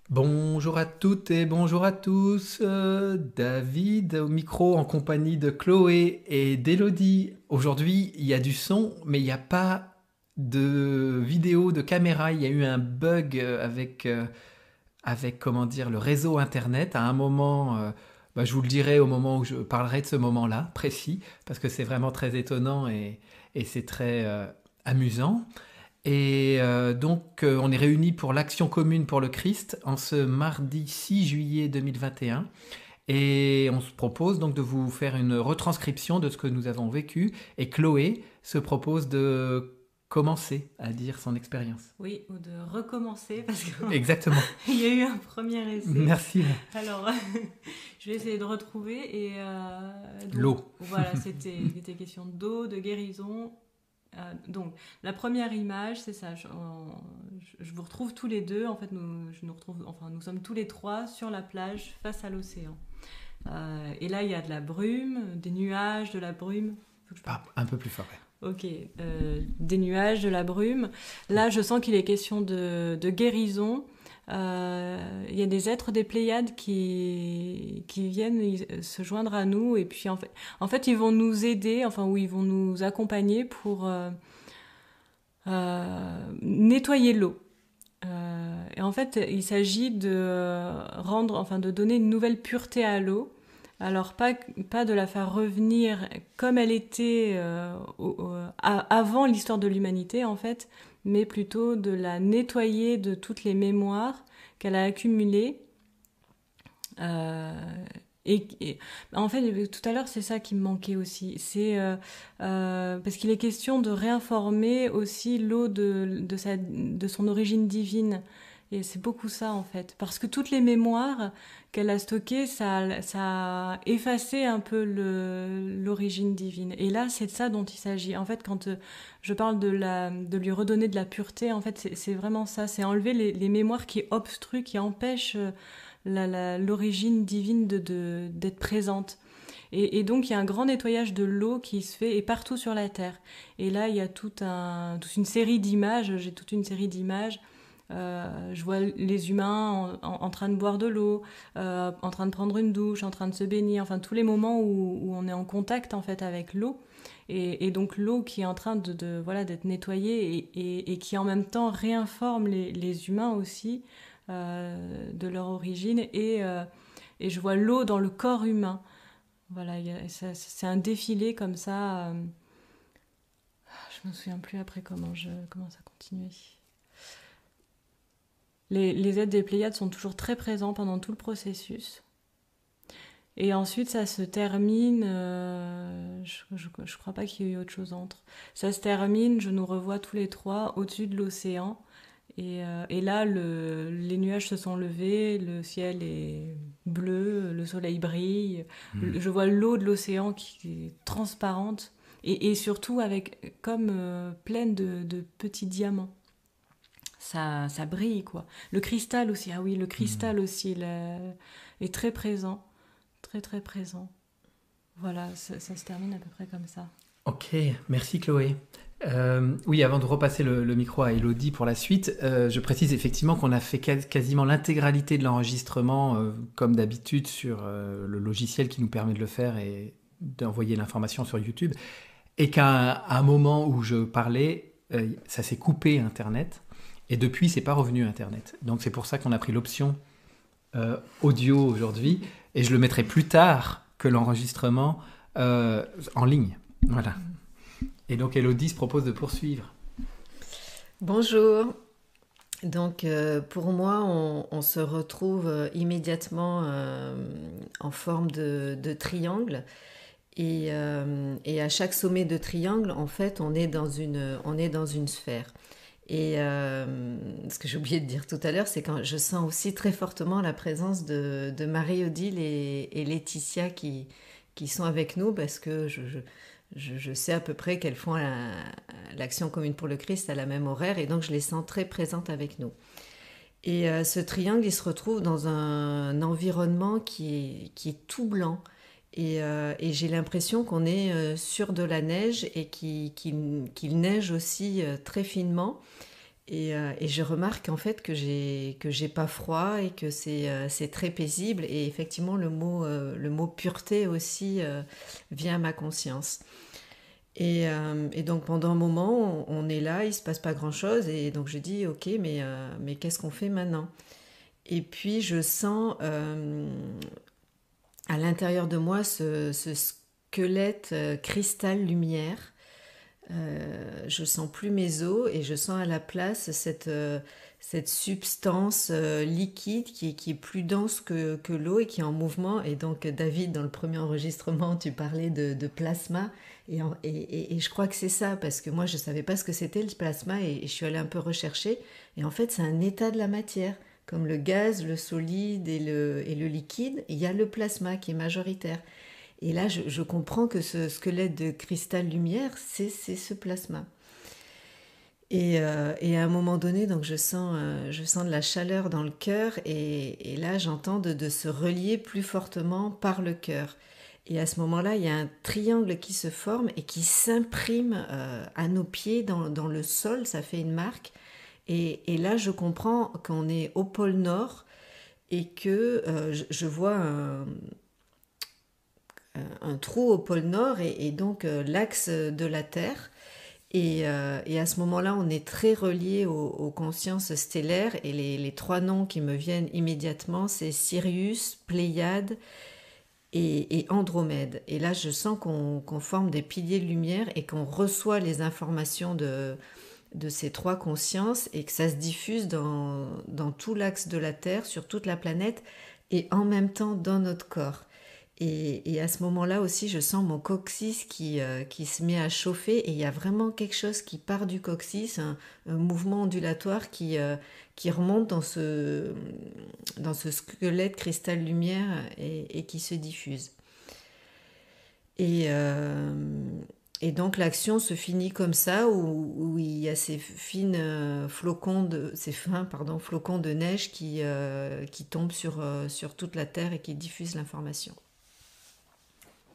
Bonjour à toutes et bonjour à tous. David au micro en compagnie de Chloé et d'Élodie. Aujourd'hui, il y a du son, mais il n'y a pas de vidéo, de caméra. Il y a eu un bug avec comment dire, le réseau Internet. À un moment, je vous le dirai au moment où je parlerai de ce moment-là précis, parce que c'est vraiment très étonnant et c'est très amusant. On est réunis pour l'Action commune pour le Christ en ce mardi 6 juillet 2021. Et on se propose donc de vous faire une retranscription de ce que nous avons vécu. Et Chloé se propose de commencer à dire son expérience. Oui, ou de recommencer parce qu'il Exactement. y a eu un premier essai. Merci. Alors, je vais essayer de retrouver. Donc, L'eau. voilà, il était question d'eau, de guérison. Donc, la première image, c'est ça. Je vous retrouve tous les deux. En fait, nous sommes tous les trois sur la plage face à l'océan. Et là, il y a de la brume, des nuages, de la brume. Faut que je parle. Un peu plus fort. Ouais. Ok, des nuages, de la brume. Là, je sens qu'il est question de guérison. Il y a des êtres des Pléiades qui viennent se joindre à nous et puis en fait, ils vont nous aider, ou ils vont nous accompagner pour nettoyer l'eau. Et en fait, il s'agit de donner une nouvelle pureté à l'eau. Alors pas de la faire revenir comme elle était avant l'histoire de l'humanité en fait, mais plutôt de la nettoyer de toutes les mémoires qu'elle a accumulées. Euh, en fait, tout à l'heure, c'est ça qui me manquait aussi. Parce qu'il est question de réinformer aussi l'eau de son origine divine. Et c'est beaucoup ça, en fait. Parce que toutes les mémoires qu'elle a stockées, ça a effacé un peu l'origine divine. Et là, c'est de ça dont il s'agit. En fait, quand je parle de lui redonner de la pureté, en fait, c'est vraiment ça. C'est enlever les mémoires qui obstruent, qui empêchent l'origine divine d'être présente. Et donc il y a un grand nettoyage de l'eau qui se fait et partout sur la Terre. Et là il y a toute une série d'images, j'ai toute une série d'images. Je vois les humains en train de boire de l'eau, en train de prendre une douche, en train de se baigner, enfin tous les moments où on est en contact en fait avec l'eau. Et donc l'eau qui est en train voilà, d'être nettoyée et qui en même temps réinforme les humains aussi de leur origine et je vois l'eau dans le corps humain. Voilà, c'est un défilé comme ça. Je me souviens plus après comment ça continuait. Les êtres des Pléiades sont toujours très présents pendant tout le processus. Et ensuite, ça se termine. Je crois pas qu'il y ait eu autre chose entre. Ça se termine, je nous revois tous les trois au-dessus de l'océan. Et là, les nuages se sont levés, le ciel est bleu, le soleil brille. Je vois l'eau de l'océan qui est transparente et surtout comme pleine de petits diamants. Ça brille, quoi. Le cristal aussi, ah oui, le cristal aussi est très présent, très très présent. Voilà, ça se termine à peu près comme ça. Ok, merci Chloé. Oui, avant de repasser le micro à Elodie pour la suite, je précise effectivement qu'on a fait quasiment l'intégralité de l'enregistrement, comme d'habitude, sur le logiciel qui nous permet de le faire et d'envoyer l'information sur YouTube. Et qu'à un moment où je parlais, ça s'est coupé Internet. Et depuis, c'est pas revenu Internet. Donc c'est pour ça qu'on a pris l'option audio aujourd'hui. Et je le mettrai plus tard que l'enregistrement en ligne. Voilà. Et donc Elodie se propose de poursuivre. Bonjour. Donc pour moi, on se retrouve immédiatement en forme de triangle. Et à chaque sommet de triangle, en fait, on est dans une sphère. Et ce que j'ai oublié de dire tout à l'heure, c'est quand je sens aussi très fortement la présence de Marie-Odile et Laetitia qui sont avec nous parce que je sais à peu près qu'elles font l'Action commune pour le Christ à la même horaire et donc je les sens très présentes avec nous. Et ce triangle, il se retrouve dans un environnement qui est tout blanc. Et j'ai l'impression qu'on est sur de la neige et qu'il neige aussi très finement. Et je remarque en fait que j'ai pas froid et que c'est très paisible. Et effectivement, le mot pureté aussi vient à ma conscience. Et donc pendant un moment, on est là, il se passe pas grand-chose. Et donc je dis, ok, mais qu'est-ce qu'on fait maintenant? Et puis je sens à l'intérieur de moi ce squelette cristal lumière. Je sens plus mes os et je sens à la place cette substance liquide qui est plus dense que l'eau et qui est en mouvement. Et donc, David, dans le premier enregistrement, tu parlais de plasma. Et je crois que c'est ça, parce que moi, je ne savais pas ce que c'était le plasma et je suis allée un peu rechercher. Et en fait, c'est un état de la matière. Comme le gaz, le solide et le liquide, il y a le plasma qui est majoritaire. Et là, je comprends que ce squelette de cristal lumière, c'est ce plasma. Et à un moment donné, donc je sens de la chaleur dans le cœur et là, j'entends de se relier plus fortement par le cœur. Et à ce moment-là, il y a un triangle qui se forme et qui s'imprime à nos pieds dans le sol, ça fait une marque. Et là, je comprends qu'on est au pôle Nord et que je vois un trou au pôle Nord et donc l'axe de la Terre. Et à ce moment-là, on est très relié aux consciences stellaires et les trois noms qui me viennent immédiatement, c'est Sirius, Pléiade et Andromède. Et là, je sens qu'on forme des piliers de lumière et qu'on reçoit les informations de ces trois consciences et que ça se diffuse dans tout l'axe de la Terre, sur toute la planète et en même temps dans notre corps. Et à ce moment-là aussi, je sens mon coccyx qui se met à chauffer et il y a vraiment quelque chose qui part du coccyx, un mouvement ondulatoire qui remonte dans ce squelette cristal lumière et qui se diffuse. Et donc l'action se finit comme ça, où il y a ces flocons de neige qui tombent sur toute la Terre et qui diffusent l'information.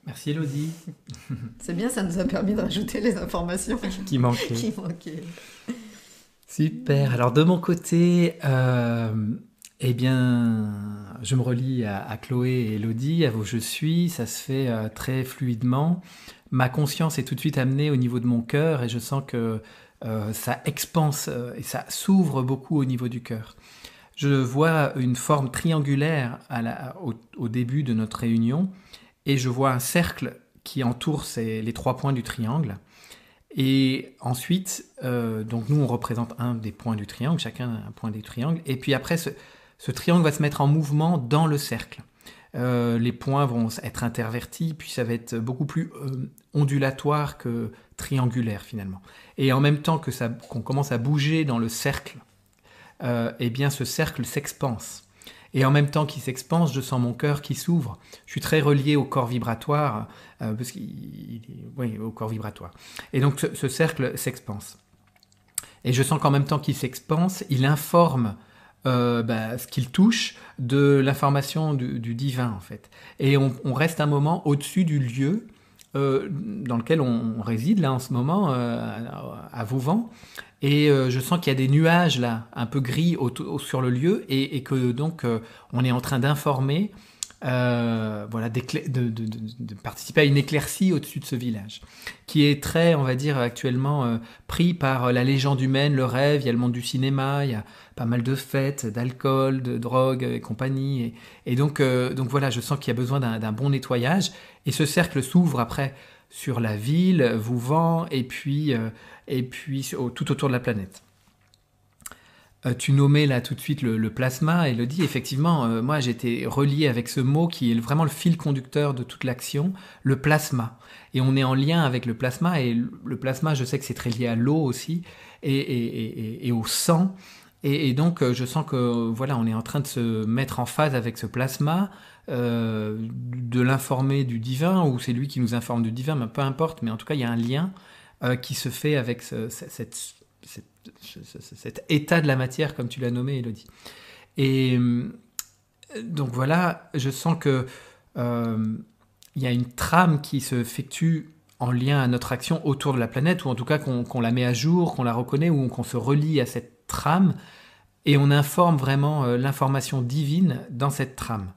Merci Elodie. C'est bien, ça nous a permis de rajouter les informations qui manquaient. Super. Alors de mon côté, eh bien, je me relie à Chloé et Elodie, à vos je suis. Ça se fait très fluidement. Ma conscience est tout de suite amenée au niveau de mon cœur et je sens que ça expanse et ça s'ouvre beaucoup au niveau du cœur. Je vois une forme triangulaire au début de notre réunion. Et je vois un cercle qui entoure les 3 points du triangle. Et ensuite, donc nous, on représente un des points du triangle, chacun un point du triangle. Et puis après, ce triangle va se mettre en mouvement dans le cercle. Les points vont être intervertis, puis ça va être beaucoup plus ondulatoire que triangulaire finalement. Et en même temps qu'on commence à bouger dans le cercle, eh bien ce cercle s'expanse. Et en même temps qu'il s'expanse, je sens mon cœur qui s'ouvre. Je suis très relié au corps vibratoire, au corps vibratoire. Et donc ce cercle s'expanse. Et je sens qu'en même temps qu'il s'expanse, il informe ce qu'il touche de l'information du divin, en fait. Et on reste un moment au-dessus du lieu dans lequel on réside, là, en ce moment, à Vouvant. Et je sens qu'il y a des nuages là, un peu gris sur le lieu, et que donc on est en train d'informer, de participer à une éclaircie au-dessus de ce village, qui est très, on va dire, actuellement pris par la légende humaine, le rêve. Il y a le monde du cinéma, il y a pas mal de fêtes, d'alcool, de drogue et compagnie. Et donc voilà, je sens qu'il y a besoin d'un bon nettoyage. Et ce cercle s'ouvre après sur la ville, Vouvant, et puis tout autour de la planète. Tu nommais là tout de suite le plasma, Elodie. Effectivement, moi j'étais relié avec ce mot qui est vraiment le fil conducteur de toute l'action, le plasma. Et on est en lien avec le plasma, et le plasma, je sais que c'est très lié à l'eau aussi, et au sang. Et donc je sens que voilà, on est en train de se mettre en phase avec ce plasma, de l'informer du divin, ou c'est lui qui nous informe du divin, mais peu importe, mais en tout cas il y a un lien qui se fait avec cet état de la matière, comme tu l'as nommé, Elodie. Et donc voilà, je sens que y a une trame qui s'effectue en lien à notre action autour de la planète, ou en tout cas qu'on la met à jour, qu'on la reconnaît, ou qu'on se relie à cette trame et on informe vraiment l'information divine dans cette trame.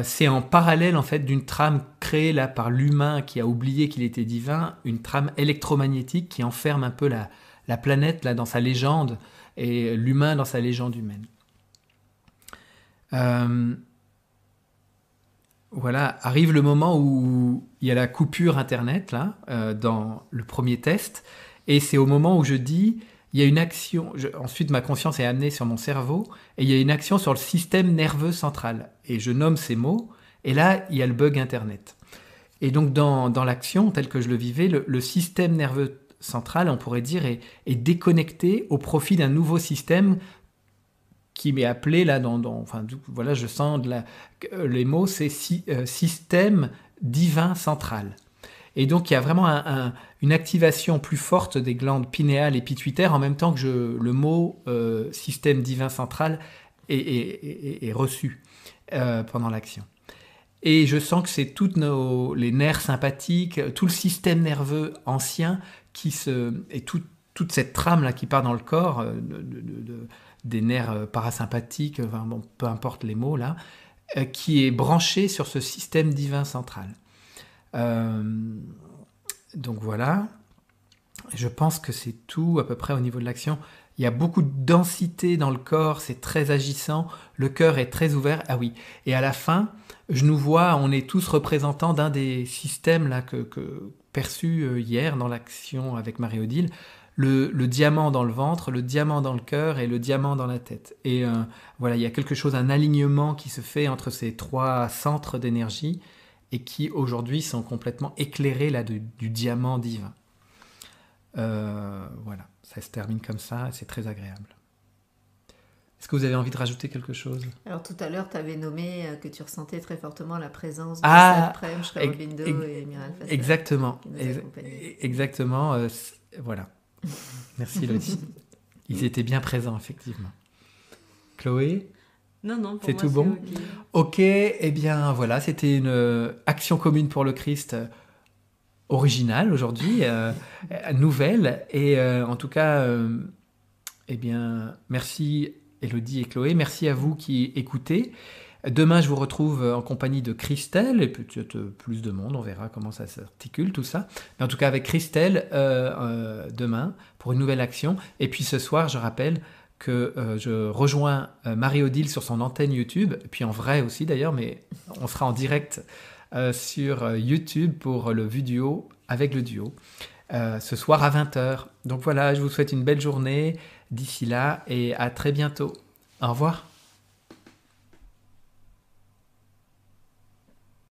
C'est en parallèle en fait d'une trame créée là par l'humain qui a oublié qu'il était divin, une trame électromagnétique qui enferme un peu la planète là dans sa légende et l'humain dans sa légende humaine. Voilà, arrive le moment où il y a la coupure internet là dans le premier test et c'est au moment où je dis il y a une action, ensuite ma conscience est amenée sur mon cerveau, et il y a une action sur le système nerveux central. Et je nomme ces mots, et là, il y a le bug Internet. Et donc, dans l'action, telle que je le vivais, le système nerveux central, on pourrait dire, est déconnecté au profit d'un nouveau système qui m'est appelé, là, voilà, je sens les mots, c'est système divin central. Et donc, il y a vraiment une activation plus forte des glandes pinéales et pituitaires en même temps que le mot système divin central est reçu pendant l'action. Et je sens que c'est tous les nerfs sympathiques, tout le système nerveux ancien et toute cette trame-là qui part dans le corps, des nerfs parasympathiques, peu importe les mots, là, qui est branché sur ce système divin central. Donc voilà, je pense que c'est tout à peu près au niveau de l'action. Il y a beaucoup de densité dans le corps, c'est très agissant, le cœur est très ouvert. Ah oui, et à la fin, je nous vois, on est tous représentants d'un des systèmes là que perçus hier dans l'action avec Marie-Odile, le diamant dans le ventre, le diamant dans le cœur et le diamant dans la tête. Et voilà, il y a quelque chose, un alignement qui se fait entre ces trois centres d'énergie et qui aujourd'hui sont complètement éclairés là du diamant divin. Voilà, ça se termine comme ça, c'est très agréable. Est-ce que vous avez envie de rajouter quelque chose ? Alors tout à l'heure, tu avais nommé que tu ressentais très fortement la présence de Sad Prem, Sri Aurobindo et Miral Fasser. Exactement, exactement. Voilà. Merci Elodie. Ils étaient bien présents, effectivement. Chloé ? Non, c'est tout bon. Ok, eh bien voilà, c'était une action commune pour le Christ originale aujourd'hui, nouvelle, et en tout cas, eh bien, merci Elodie et Chloé, merci à vous qui écoutez. Demain, je vous retrouve en compagnie de Christelle, et peut-être plus de monde, on verra comment ça s'articule tout ça. Mais en tout cas, avec Christelle, demain, pour une nouvelle action. Et puis ce soir, je rappelle que je rejoins Marie-Odile sur son antenne YouTube, et puis en vrai aussi d'ailleurs, mais on sera en direct sur YouTube pour le vidéo avec le duo, ce soir à 20h. Donc voilà, je vous souhaite une belle journée d'ici là, et à très bientôt. Au revoir.